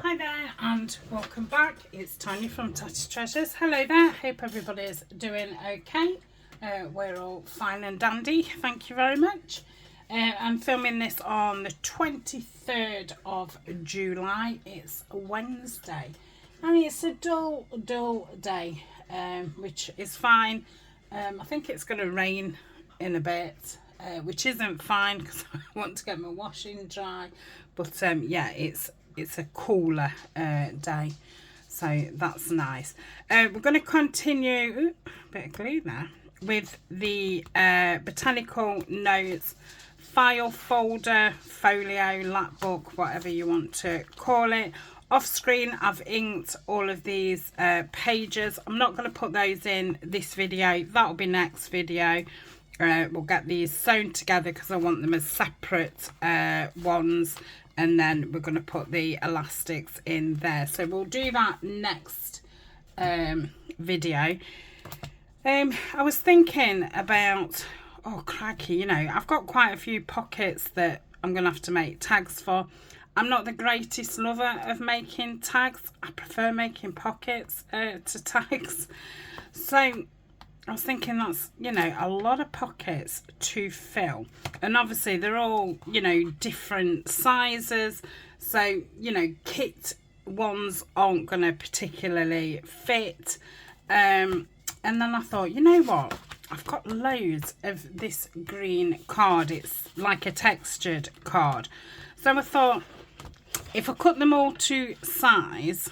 Hi there and welcome back. It's Tania from Tatty Treasures. Hello there, hope everybody is doing okay. We're all fine and dandy, thank you very much. I'm filming this on the 23rd of July. It's a Wednesday and it's a dull day, which is fine. I think it's going to rain in a bit, which isn't fine because I want to get my washing dry, but yeah, it's a cooler day, so that's nice. We're going to continue bit of glue there with the Botanical notes file folder, folio, lap book, whatever you want to call it. Off screen I've inked all of these pages. I'm not going to put those in this video, that'll be next video. We'll get these sewn together because I want them as separate ones, and then we're going to put the elastics in there, so we'll do that next video. I was thinking about, oh crikey, you know, I've got quite a few pockets that I'm going to have to make tags for. I'm not the greatest lover of making tags. I prefer making pockets to tags. So I was thinking that's, you know, a lot of pockets to fill, and obviously they're all, you know, different sizes, so, you know, kit ones aren't going to particularly fit. And then I thought, you know what, I've got loads of this green card. It's like a textured card, so I thought if I cut them all to size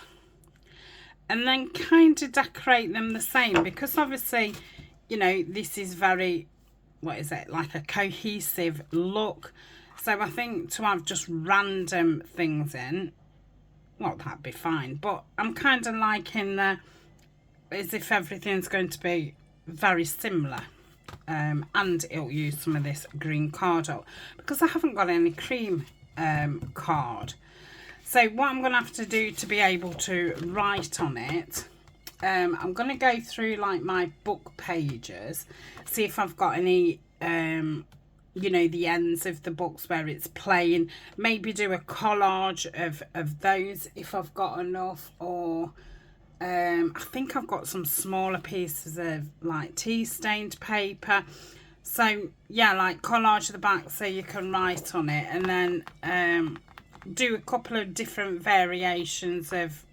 and then kind of decorate them the same, because obviously, you know, this is very, what is it, like a cohesive look. So I think to have just random things in, well, that'd be fine, but I'm kind of liking the, as if everything's going to be very similar. And it'll use some of this green card up because I haven't got any cream card. So what I'm going to have to do to be able to write on it, I'm going to go through like my book pages, see if I've got any, you know, the ends of the books where it's plain, maybe do a collage of those if I've got enough, or I think I've got some smaller pieces of like tea stained paper. So yeah, like collage the back so you can write on it, and then do a couple of different variations of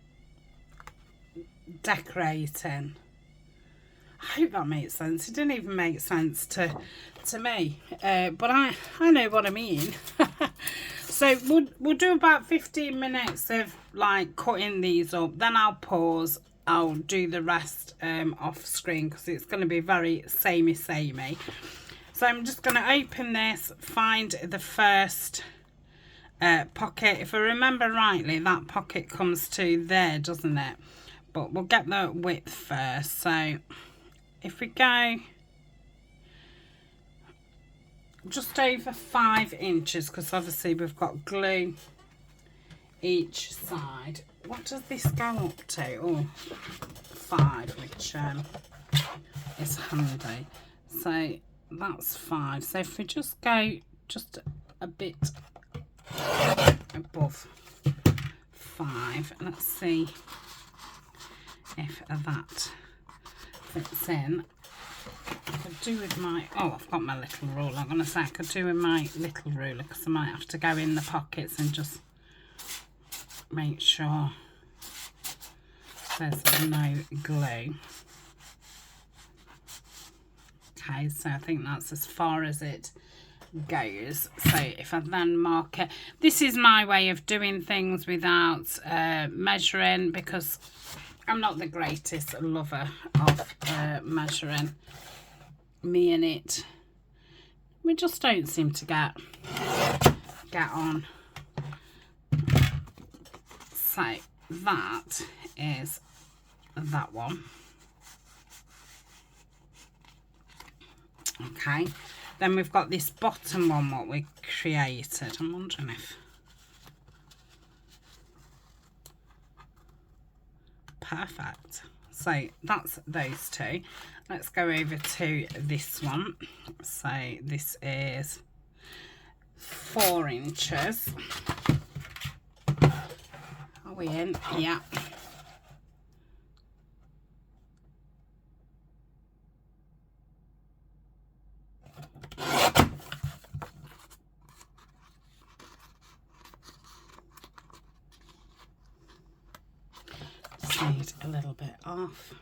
decorating. I hope that makes sense. It didn't even make sense to me, but I know what I mean. So we'll do about 15 minutes of like cutting these up, then I'll pause. I'll do the rest off screen because it's going to be very samey. So I'm just going to open this, find the first pocket. If I remember rightly, that pocket comes to there, doesn't it? But we'll get the width first. So if we go just over 5 inches, because obviously we've got glue each side. What does this go up to? Oh, 5, which is handy. So that's 5. So if we just go just a bit above 5, let's see if that fits in. I could do with my, oh, I've got my little ruler. I'm going to say I could do with my little ruler because I might have to go in the pockets and just make sure there's no glue. Okay, so I think that's as far as it goes. So if I then mark it, this is my way of doing things without measuring, because I'm not the greatest lover of measuring. Me and it, we just don't seem to get on. So that is that one. Okay, then we've got this bottom one, what we created. I'm wondering if, perfect. So that's those two. Let's go over to this one. So this is 4 inches. Oh, we in? Yeah. Just need a little bit off.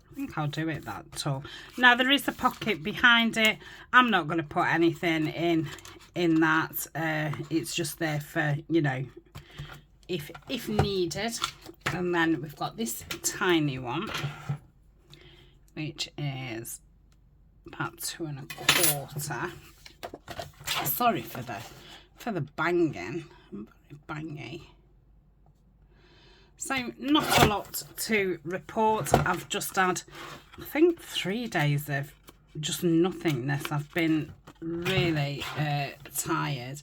I think I'll do it that tall. Now there is a pocket behind it. I'm not going to put anything in that. It's just there for, you know, if needed. And then we've got this tiny one, which is about 2 1/4. Sorry for the banging. I'm very bangy. So not a lot to report. I've just had, I think, 3 days of just nothingness. I've been really tired.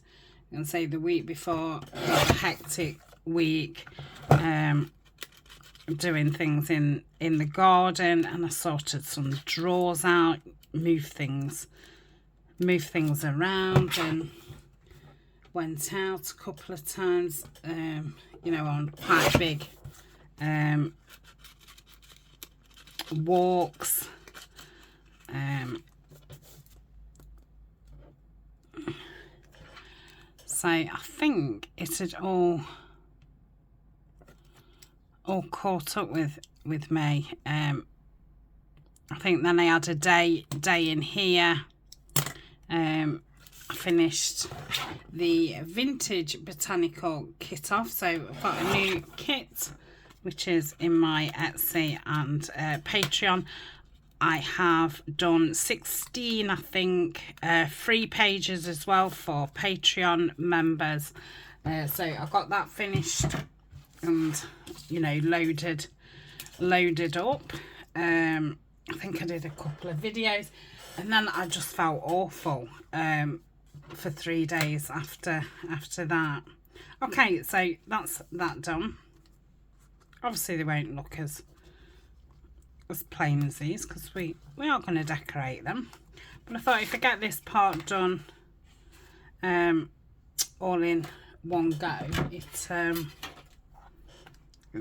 I can say the week before was a hectic week, doing things in the garden, and I sorted some drawers out, moved things around, and went out a couple of times, you know, on quite big walks. So I think it had all caught up with me. I think then I had a day in here. I finished the vintage Botanical kit off, so I've got a new kit which is in my Etsy and Patreon. I have done 16, I think, free pages as well for Patreon members. So I got that finished and, you know, loaded up. I think I did a couple of videos, and then I just felt awful for 3 days after that. Okay, so that's that done. Obviously they won't look as plain as these because we are going to decorate them, but I thought if I get this part done all in one go, it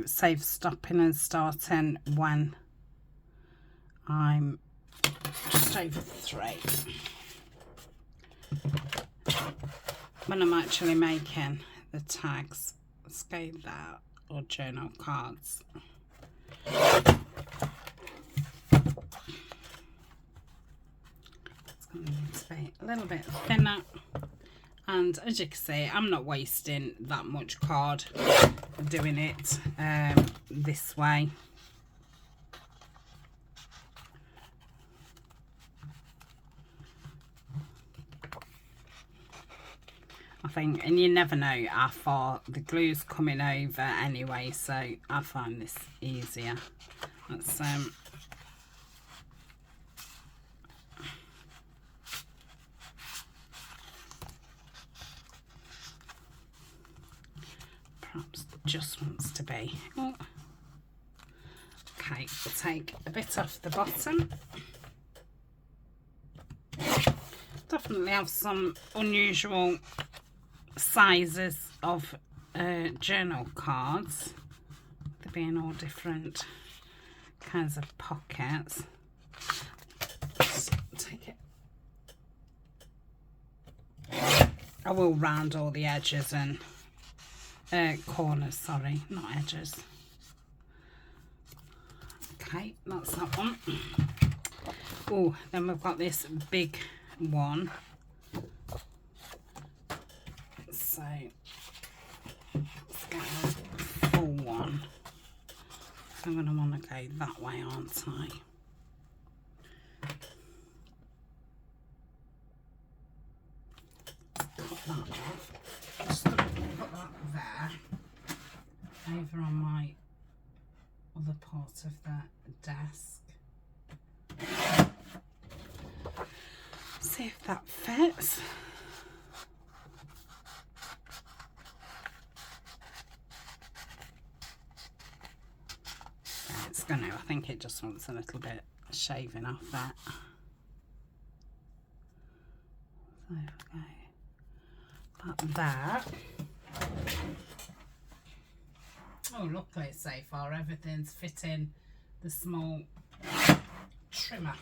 saves stopping and starting when I'm just over 3, when I'm actually making the tags. Let's go there, or journal cards. It's going to need to be a little bit thinner, and as you can see, I'm not wasting that much card doing it this way. I think, and you never know how far the glue's coming over anyway, so I find this easier. Let's perhaps just wants to be. Oh. Okay, we'll take a bit off the bottom. Definitely have some unusual sizes of journal cards. They're being all different kinds of pockets. Just take it. I will round all the edges and corners, sorry, not edges. Okay, that's that one. Oh, then we've got this big one. So let's get a full one. I'm going to want to go that way, aren't I? Cut that off. Just put that there, over on my other part of the desk. See if that fits. It's gonna, I think it just wants a little bit shaving off that. So, okay, like that. Oh, luckily so far everything's fitting the small trimmer.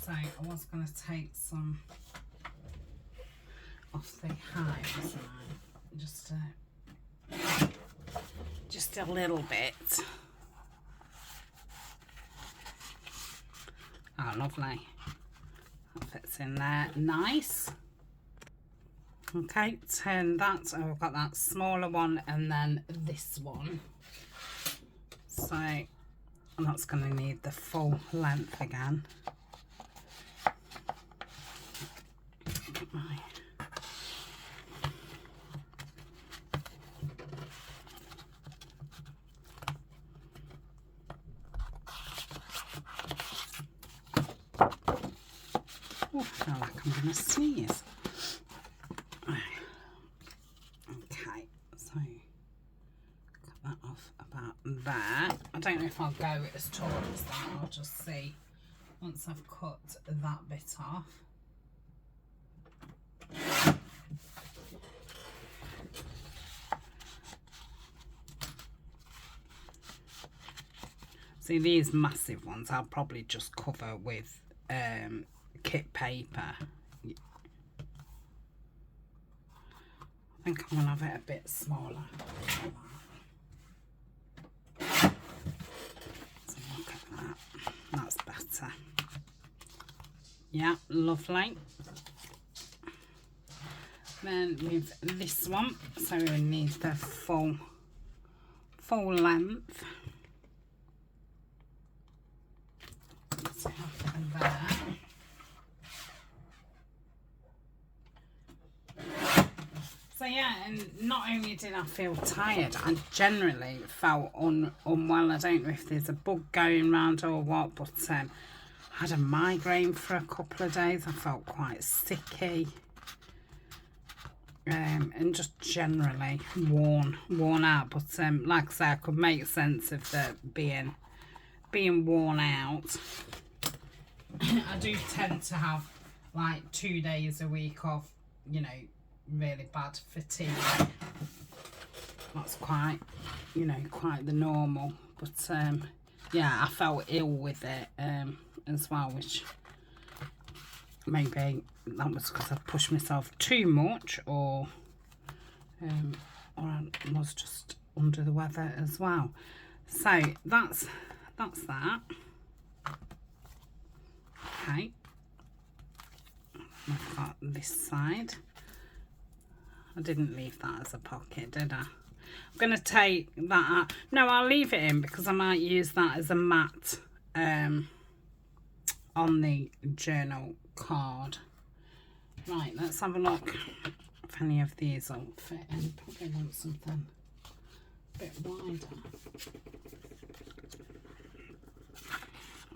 So I was going to take some off the hive, wasn't I? Just a little bit. Oh, lovely. That fits in there nice. Okay, turn that. Oh, I've got that smaller one and then this one. So that's going to need the full length again. Oh, I feel like I'm going to sneeze. Okay, so cut that off about there. I don't know if I'll go as tall as that. I'll just see once I've cut that bit off. See, these massive ones I'll probably just cover with kit paper. I think I'm going to have it a bit smaller. So look at that. That's better. Yeah, lovely. Then with this one, so we need the full length. So there. So yeah, and not only did I feel tired, I generally felt unwell. I don't know if there's a bug going around or what, but I had a migraine for a couple of days. I felt quite sicky, and just generally worn out. But like I say, I could make sense of the being worn out. I do tend to have like 2 days a week of, you know, really bad fatigue. That's quite, you know, quite the normal. But yeah, I felt ill with it as well, which maybe that was because I pushed myself too much, or I was just under the weather as well. So that's that. Okay, I've got this side. I didn't leave that as a pocket, did I? I'm going to take that out. No, I'll leave it in because I might use that as a mat on the journal card. Right, let's have a look if any of these will fit in. Probably want something a bit wider.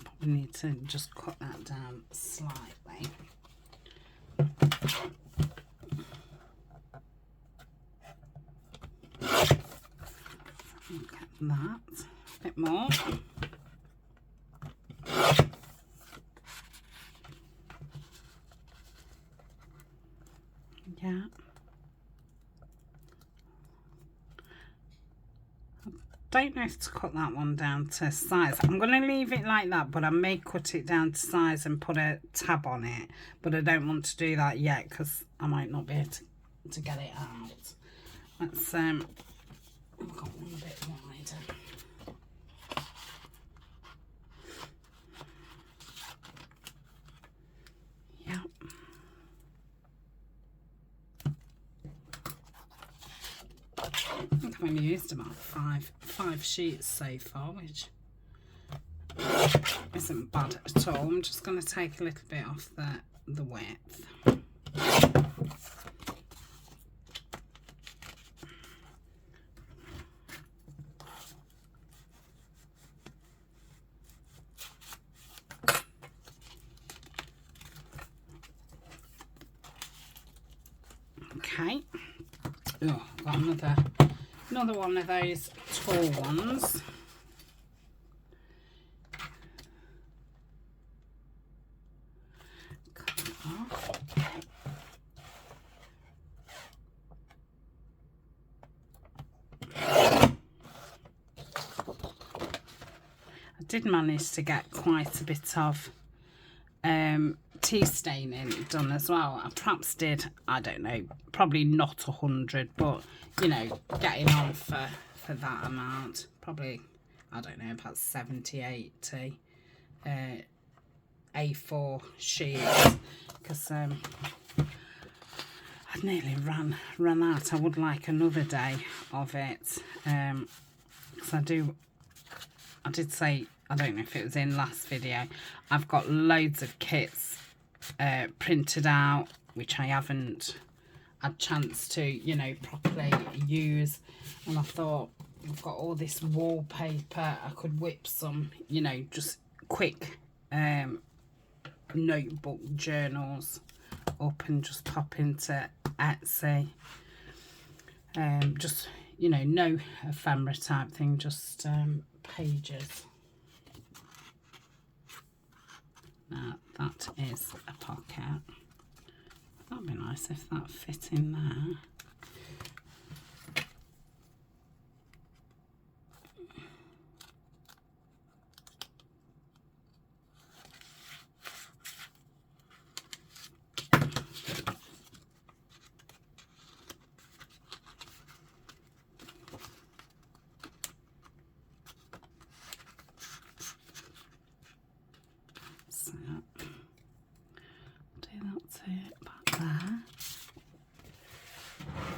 Probably need to just cut that down slightly. Look at that, a bit more. Yeah. I don't know if to cut that one down to size. I'm going to leave it like that, but I may cut it down to size and put a tab on it. But I don't want to do that yet because I might not be able to get it out. Let's I've got one a bit wider. Yeah. I think I've only used about five sheets so far, which isn't bad at all. I'm just going to take a little bit off the width. Okay. Oh, I've got another one of those tall ones. Cut it off. did manage to get quite a bit of tea staining done as well. I perhaps did, I don't know, probably not 100, but you know, getting on for that amount, probably, I don't know, about 70, 80 A4 sheets, because I'd nearly ran out. I would like another day of it, because I did say, I don't know if it was in last video, I've got loads of kits printed out, which I haven't had chance to, you know, properly use. And I thought, I've got all this wallpaper, I could whip some, you know, just quick notebook journals up and just pop into Etsy. Just, you know, no ephemera type thing, just pages. Now that is a pocket. That'd be nice if that fit in there.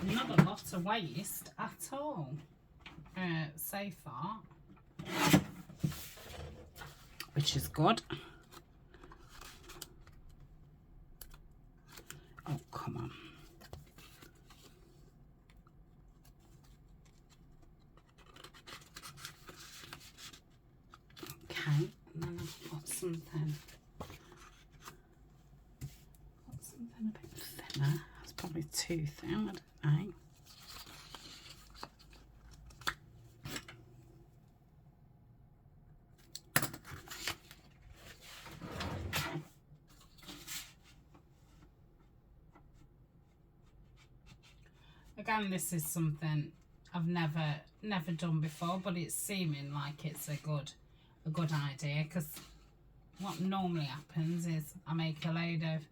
Not a lot of waste at all so far, which is good. Oh, come on. Okay, and then I've got something a bit thinner. That's probably too thin, I don't know. Again, this is something I've never done before, but it's seeming like it's a good idea, because what normally happens is I make a load of,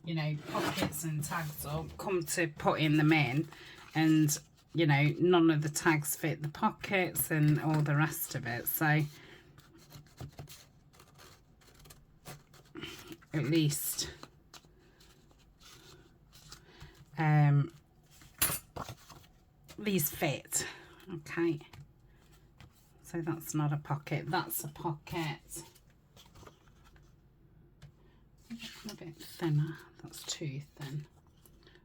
you know, pockets and tags up, come to putting them in, and you know, none of the tags fit the pockets and all the rest of it. So at least these fit. Okay, so that's not a pocket, that's a pocket. A bit thinner, that's too thin.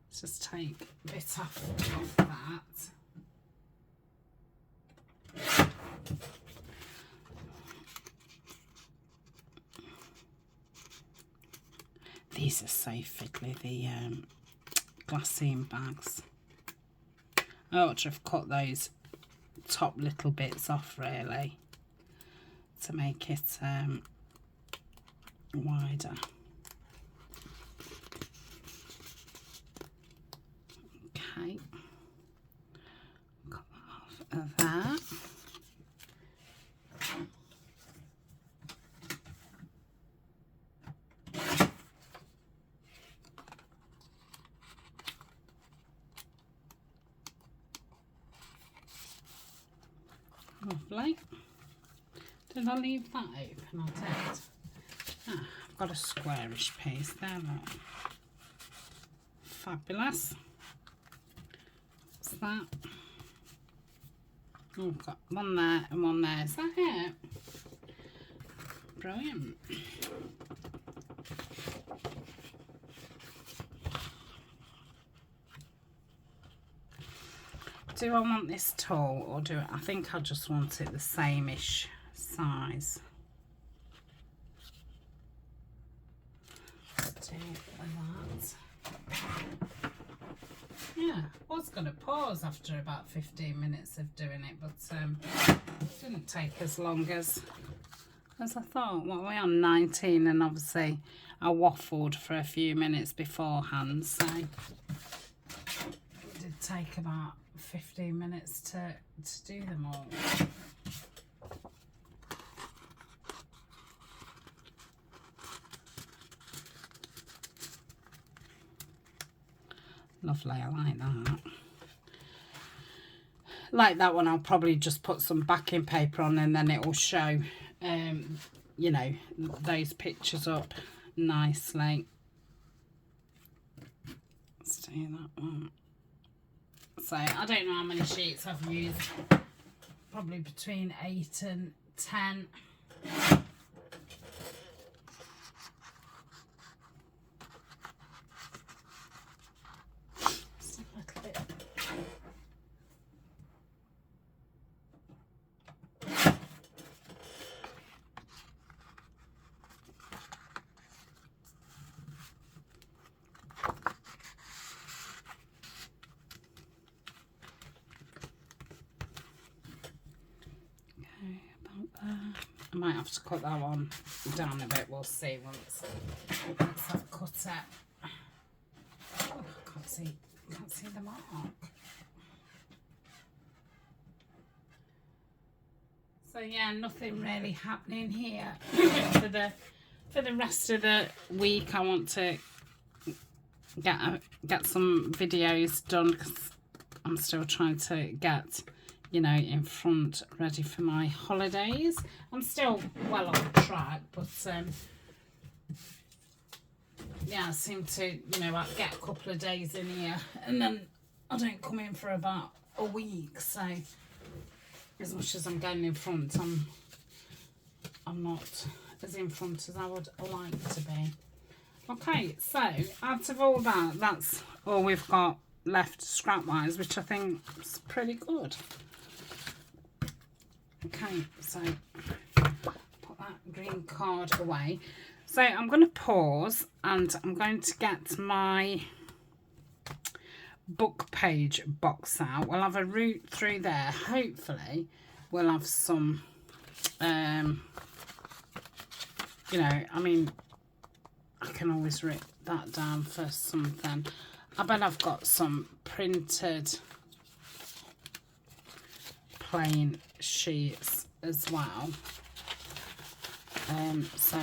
Let's just take a bit off that. These are so fiddly, the glassine bags. I ought to have cut those top little bits off really to make it wider. Okay, cut that off of that. Lovely. Did I leave that open? I did. Ah, I've got a squarish piece there, look. Fabulous. What's that? Oh, I've got one there and one there. Is that it? Brilliant. Do I want this tall, or do I think I just want it the same-ish size? Let's do that. Yeah, I was going to pause after about 15 minutes of doing it, but it didn't take as long as I thought. Well, we're on 19, and obviously I waffled for a few minutes beforehand, so it did take about 15 minutes to do them all. Lovely, I like that. Like that one, I'll probably just put some backing paper on, and then it will show, you know, those pictures up nicely. Let's do that one. So I don't know how many sheets I've used, probably between 8 and 10. Just a little bit. I might have to cut that one down a bit, we'll see once I've cut it. Oh, I can't see the mark. So yeah, nothing really happening here. for the rest of the week, I want to get some videos done, because I'm still trying to get, you know, in front, ready for my holidays. I'm still well on track, but yeah, I seem to, you know, I get a couple of days in here, and then I don't come in for about a week. So as much as I'm getting in front, I'm not as in front as I would like to be. Okay, so out of all that, that's all we've got left scrap wise, which I think is pretty good. Okay, so put that green card away. So I'm going to pause, and I'm going to get my book page box out. We'll have a route through there. Hopefully we'll have some, you know, I mean, I can always write that down for something. I bet I've got some printed plain sheets as well. So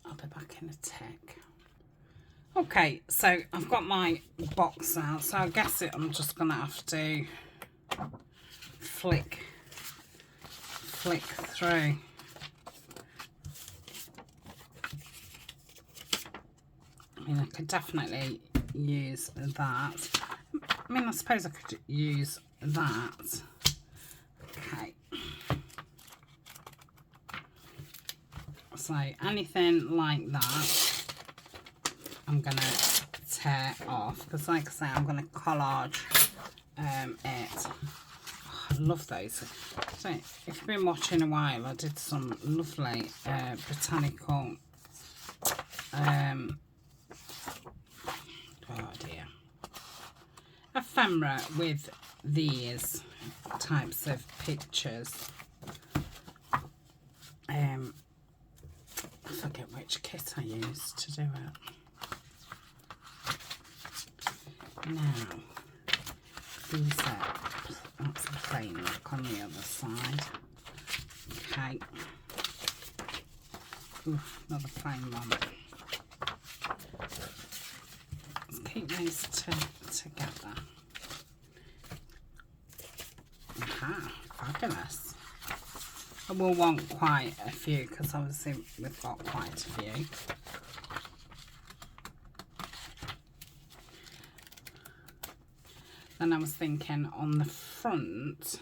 I'll be back in a tick. Okay, so I've got my box out, so I guess I'm just gonna have to flick through. I mean, I could definitely use that. I mean, I suppose I could use that. Okay. So anything like that, I'm going to tear off, because like I say, I'm going to collage it. Oh, I love those. So if you've been watching a while, I did some lovely Botanical oh dear, ephemera with these types of pictures. I forget which kit I used to do it. Now, these are, that's a plain look on the other side. Okay. Ooh, another plain one. Let's keep these together. Aha, fabulous. I will want quite a few, because obviously we've got quite a few. Then I was thinking on the front,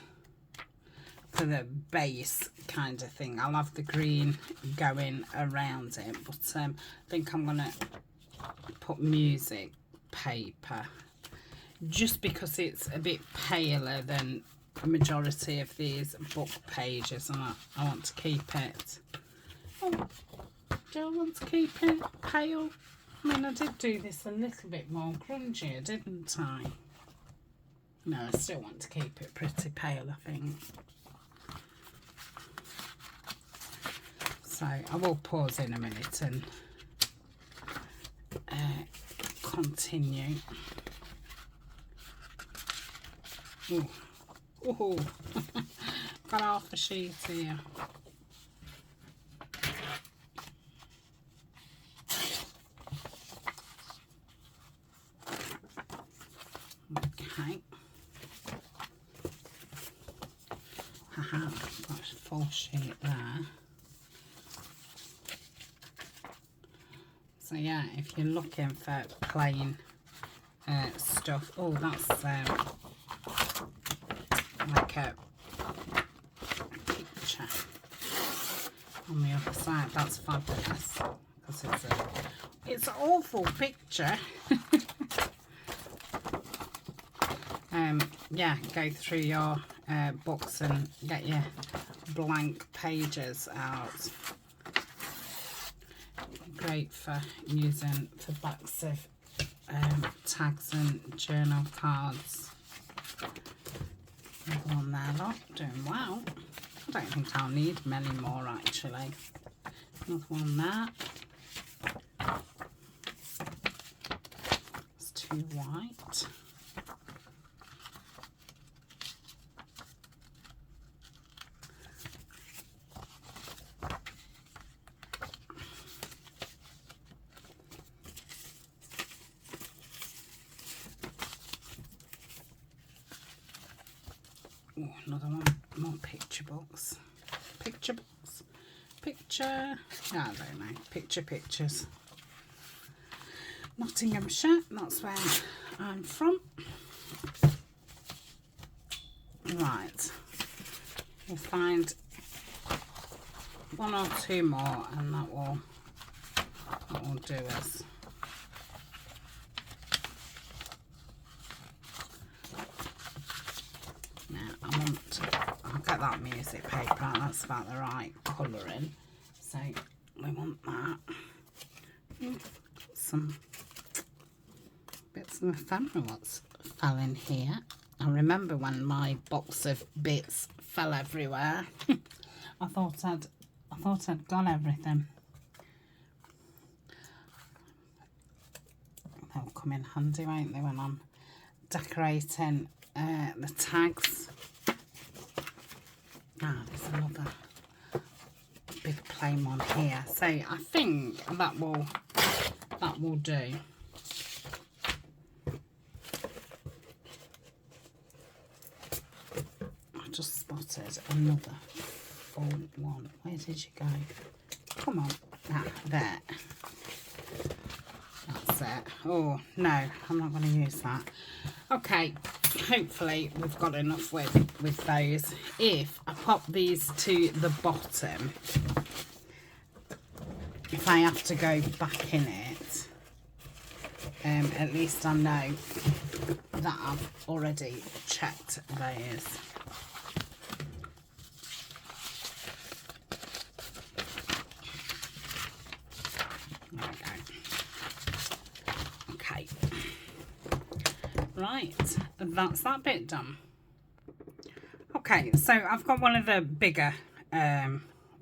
for the base kind of thing, I'll have the green going around it, but I think I'm going to put music paper, just because it's a bit paler than a majority of these book pages, and I want to keep it. Oh, do I want to keep it pale? I mean, I did do this a little bit more grungier, didn't I? No, I still want to keep it pretty pale, I think. So I will pause in a minute and continue. Ooh. Oh, got half a sheet here. Okay. Haha, got a full sheet there. So yeah, if you're looking for plain stuff, oh, that's like a picture on the other side. That's fabulous because it's an awful picture. Yeah, go through your books and get your blank pages out. Great for using for backs of tags and journal cards. Another one there, look, doing well. I don't think I'll need many more actually. Another one there. It's too white. Ooh, another one, more picture books. Picture books. Picture, I don't know, pictures. Nottinghamshire, that's where I'm from. Right, we'll find one or two more and that will do us. I'll get that music paper out, that's about the right colouring. So we want that. Some bits of ephemera what's fell in here. I remember when my box of bits fell everywhere. I thought I'd got everything. They'll come in handy, won't they, when I'm decorating the tags. There's another big plain one here. So I think that will do. I just spotted another full one. Where did you go? Come on. There. That's it. Oh no, I'm not going to use that. Okay, hopefully we've got enough with those. If I pop these to the bottom, if I have to go back in it, at least I know that I've already checked those. There we go. Okay. Right, that's that bit done. Okay, so I've got one of the bigger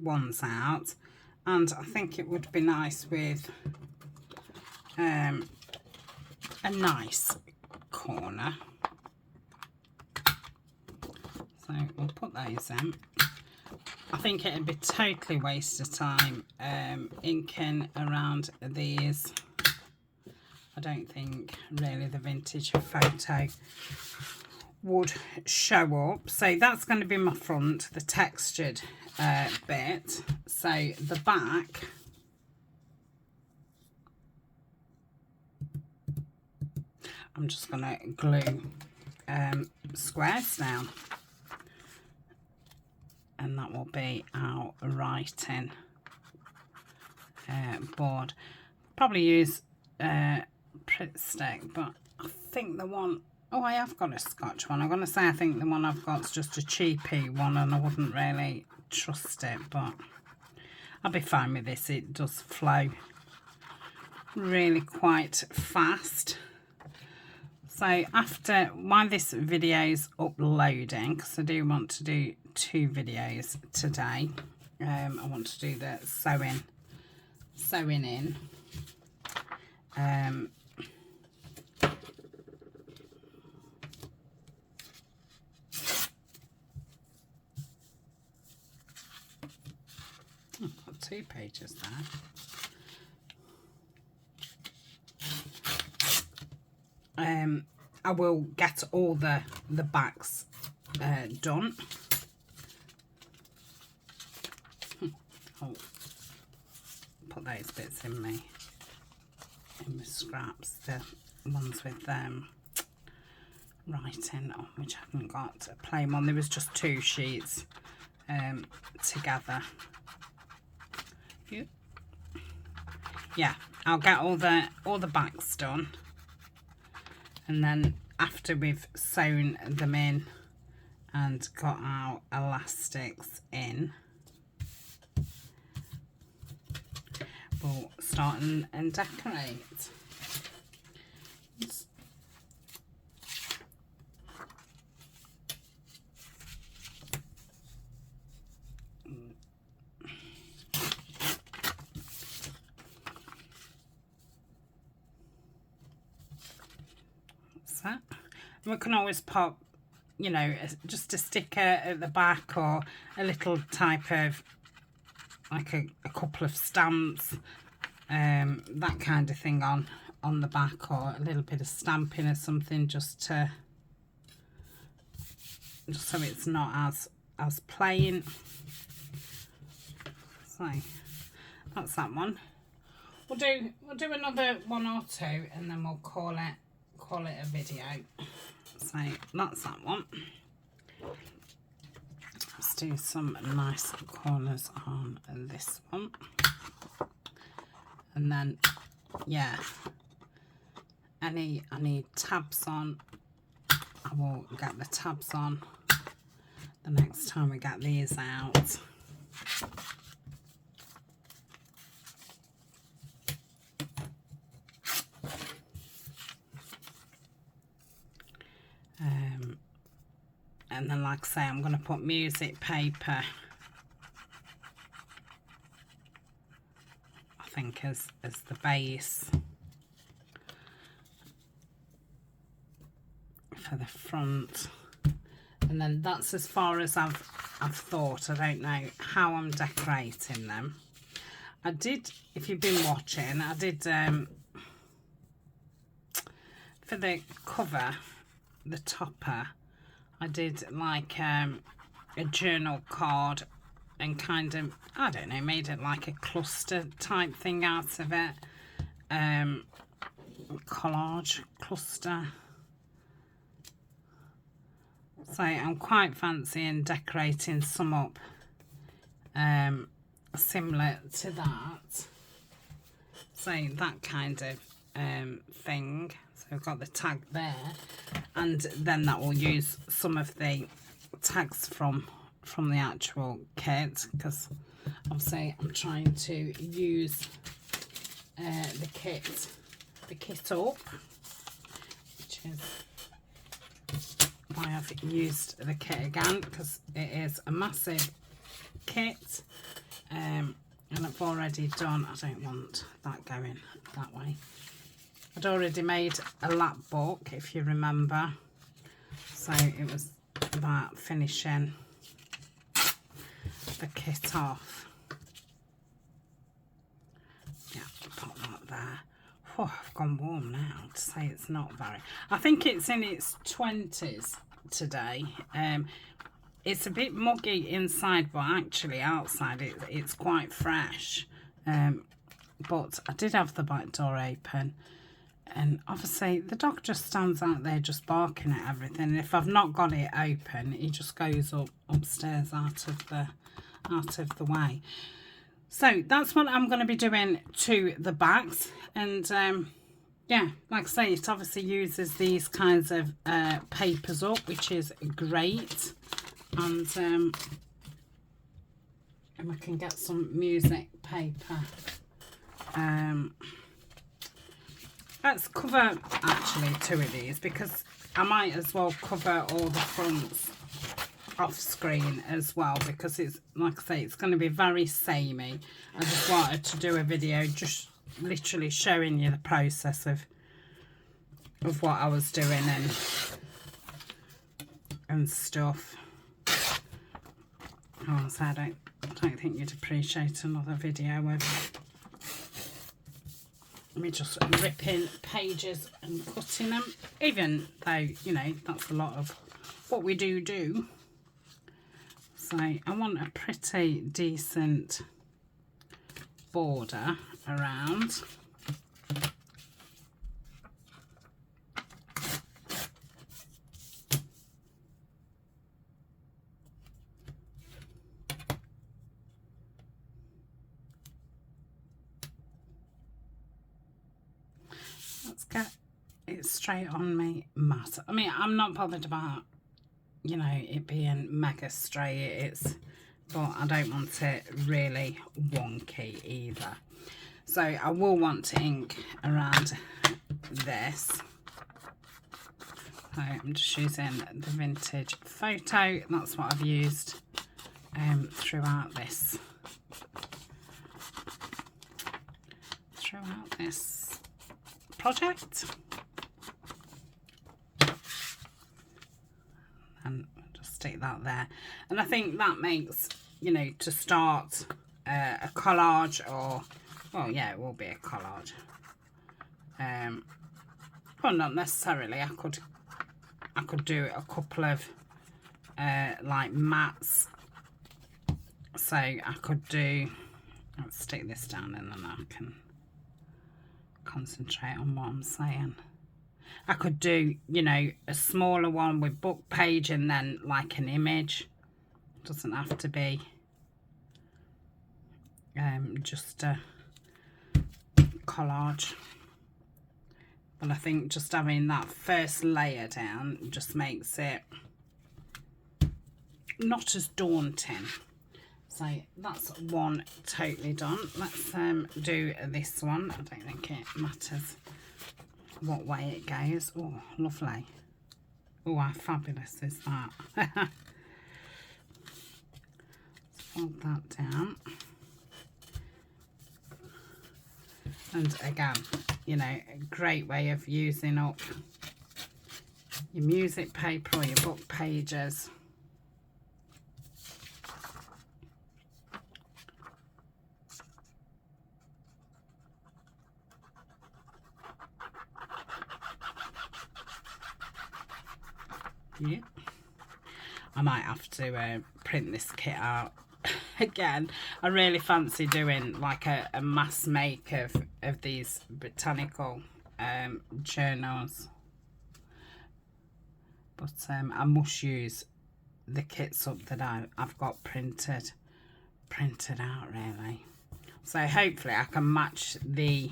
ones out, and I think it would be nice with a nice corner. So we'll put those in. I think it'd be totally waste of time inking around these. I don't think really the vintage photo would show up. So that's going to be my front, the textured bit. So the back, I'm just going to glue squares down, and that will be our writing board. Probably use Pritt stick, but I think the one, oh, I have got a Scotch one. I'm going to say I think the one I've got is just a cheapy one, and I wouldn't really trust it, but I'll be fine with this. It does flow really quite fast. So after, while this video's uploading, because I do want to do 2 videos today, I want to do the sewing in. I've got 2 pages there. I will get all the backs done. I'll put those bits in my scraps, the ones with writing on, which I haven't got a plain one. There was just 2 sheets together. Yeah, I'll get all the backs done, and then after we've sewn them in and got our elastics in, we'll start and decorate. That. We can always pop, you know, just a sticker at the back, or a little type of, like a couple of stamps, that kind of thing on the back, or a little bit of stamping or something, just so it's not as plain. So that's that one. We'll do another 1 or 2, and then we'll call it a video. So that's that one. Let's do some nice corners on this one, and then yeah, I need tabs on. I will get the tabs on the next time we get these out. And then, like I say, I'm going to put music paper, I think, as the base for the front. And then that's as far as I've thought. I don't know how I'm decorating them. I did, if you've been watching, I did for the cover, the topper, I did like a journal card, and kind of, I don't know, made it like a cluster type thing out of it. Collage cluster. So I'm quite fancying decorating some up similar to that. So that kind of thing. So we've got the tag there, and then that will use some of the tags from the actual kit, because obviously I'm trying to use the kit up, which is why I've used the kit again, because it is a massive kit, and I've already done, I don't want that going that way. I'd already made a lap book, if you remember, so it was about finishing the kit off. Yeah, pop that there. Oh, I've gone warm now to say it's not very. I think it's in its 20s today. It's a bit muggy inside, but actually outside it's quite fresh. But I did have the back door open, and obviously the dog just stands out there just barking at everything. And if I've not got it open, he just goes upstairs out of the way. So that's what I'm going to be doing to the backs. And yeah, like I say, it obviously uses these kinds of papers up, which is great. And we can get some music paper. Let's cover actually 2 of these, because I might as well cover all the fronts off screen as well, because it's, like I say, it's going to be very samey. I just wanted to do a video just literally showing you the process of what I was doing and stuff. Oh, so I don't think you'd appreciate another video of me just ripping pages and cutting them, even though, you know, that's a lot of what we do. So I want a pretty decent border around. Let's get it straight on my mat. I mean, I'm not bothered about, you know, it being mega straight, but I don't want it really wonky either. So I will want to ink around this. So I'm just using the vintage photo. That's what I've used throughout this project. And just stick that there. And I think that makes, you know, to start a collage, or, well, yeah, it will be a collage. Well, not necessarily. I could do a couple of like mats. So I could do, let's stick this down and then I can concentrate on what I'm saying. I could do, you know, a smaller one with book page and then like an image. It doesn't have to be just a collage. But I think just having that first layer down just makes it not as daunting. So that's one totally done. Let's do this one. I don't think it matters what way it goes. Oh, lovely. Oh, how fabulous is that? Let's fold that down. And again, you know, a great way of using up your music paper or your book pages. Yeah. I might have to print this kit out again. I really fancy doing like a mass make of these botanical journals, but I must use the kits up that I've got printed out really. So hopefully I can match the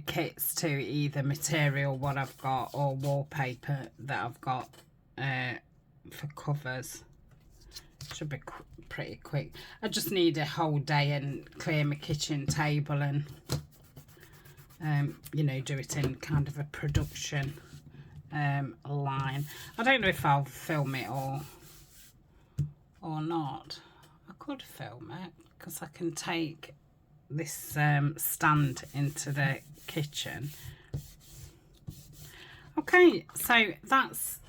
kits to either material what I've got or wallpaper that I've got for covers. Should be pretty quick. I just need a whole day and clear my kitchen table and you know, do it in kind of a production line. I don't know if I'll film it or not. I could film it because I can take this stand into the kitchen. Okay, so that's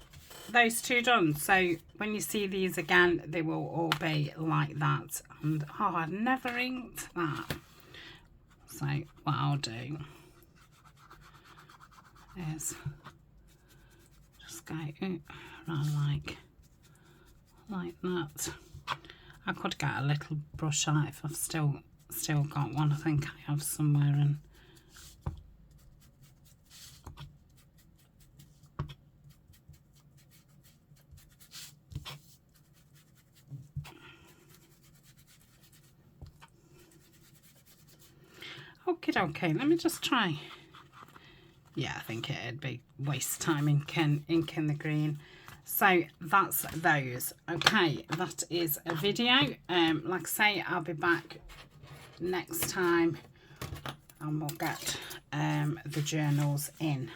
those two done. So when you see these again, they will all be like that. And oh, I've never inked that. So what I'll do is just go around like that. I could get a little brush out if I've still got one. I think I have somewhere. And okay, let me just try. Yeah, I think it'd be waste time inking the green. So that's those. Okay, that is a video. Like I say, I'll be back next time and we'll get the journals in,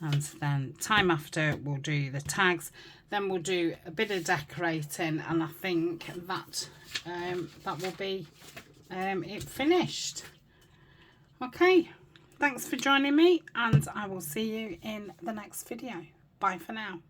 and then time after we'll do the tags, then we'll do a bit of decorating, and I think that that will be it finished. Okay, thanks for joining me, and I will see you in the next video. Bye for now.